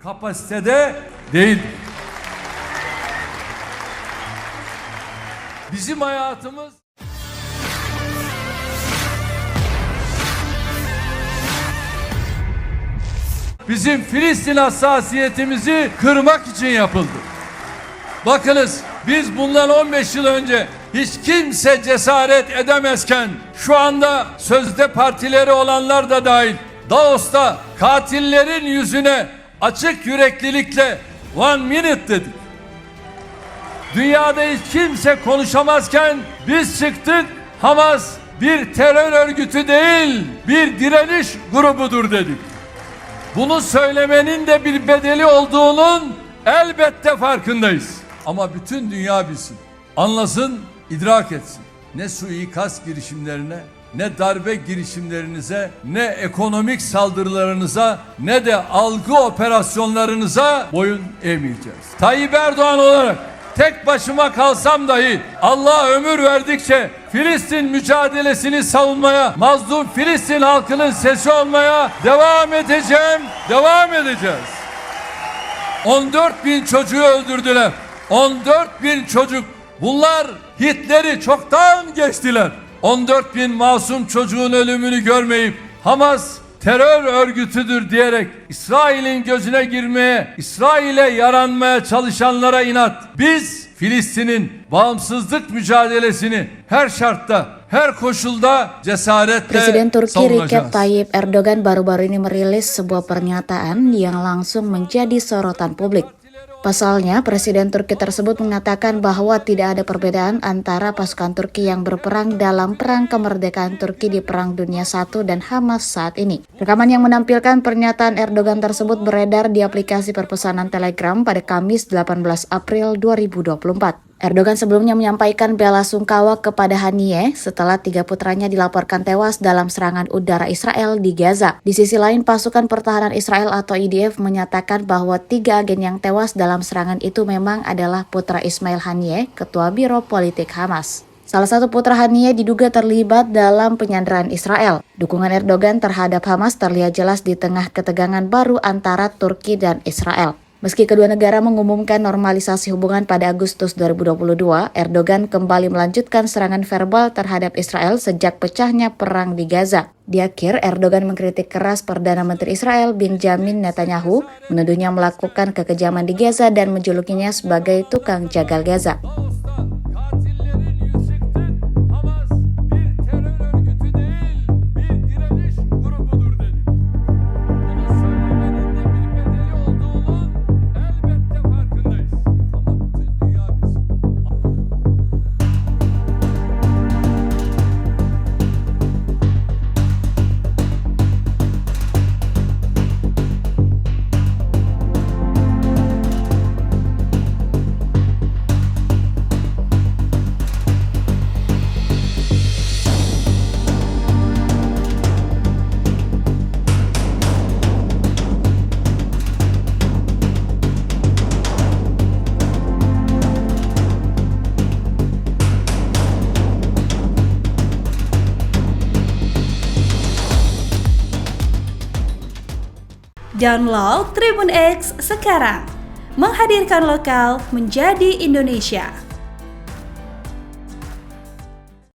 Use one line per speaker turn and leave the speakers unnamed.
kapasitede değil. Bizim hayatımız bizim Filistin hassasiyetimizi kırmak için yapıldı. Bakınız, biz bundan 15 yıl önce hiç kimse cesaret edemezken şu anda sözde partileri olanlar da dahil Davos'ta katillerin yüzüne açık yüreklilikle one minute dedik. Dünyada hiç kimse konuşamazken biz çıktık, Hamas bir terör örgütü değil, bir direniş grubudur dedik. Bunu söylemenin de bir bedeli olduğunun elbette farkındayız. Ama bütün dünya bilsin, anlasın, idrak etsin. Ne suikast girişimlerine, ne darbe girişimlerinize, ne ekonomik saldırılarınıza, ne de algı operasyonlarınıza boyun eğmeyeceğiz. Tayyip Erdoğan olarak tek başıma kalsam dahi Allah ömür verdikçe Filistin mücadelesini savunmaya, mazlum Filistin halkının sesi olmaya devam edeceğim, devam edeceğiz. 14.000 çocuğu öldürdüler. 14.000 çocuk. Bunlar Hitler'i çoktan geçtiler. 14.000 masum çocuğun ölümünü görmeyip Hamas terör örgütüdür diyerek İsrail'in gözüne girmeye, İsrail'e yaranmaya çalışanlara inat. Biz Filistin'in bağımsızlık mücadelesini her şartta, her koşulda cesaretle
Presiden Turki
savunacağız.
Recep Tayyip Erdogan baru-baru ini merilis sebuah pernyataan yang langsung menjadi sorotan publik. Pasalnya, Presiden Turki tersebut mengatakan bahwa tidak ada perbedaan antara pasukan Turki yang berperang dalam perang kemerdekaan Turki di Perang Dunia I dan Hamas saat ini. Rekaman yang menampilkan pernyataan Erdogan tersebut beredar di aplikasi perpesanan Telegram pada Kamis 18 April 2024. Erdogan sebelumnya menyampaikan bela sungkawa kepada Haniyeh setelah 3 putranya dilaporkan tewas dalam serangan udara Israel di Gaza. Di sisi lain, pasukan pertahanan Israel atau IDF menyatakan bahwa 3 agen yang tewas dalam serangan itu memang adalah putra Ismail Haniyeh, ketua Biro Politik Hamas. Salah satu putra Haniyeh diduga terlibat dalam penyanderaan Israel. Dukungan Erdogan terhadap Hamas terlihat jelas di tengah ketegangan baru antara Turki dan Israel. Meski kedua negara mengumumkan normalisasi hubungan pada Agustus 2022, Erdogan kembali melanjutkan serangan verbal terhadap Israel sejak pecahnya perang di Gaza. Di akhir, Erdogan mengkritik keras Perdana Menteri Israel Benjamin Netanyahu, menuduhnya melakukan kekejaman di Gaza dan menjulukinya sebagai tukang jagal Gaza.
Download Tribun X sekarang, menghadirkan lokal menjadi Indonesia.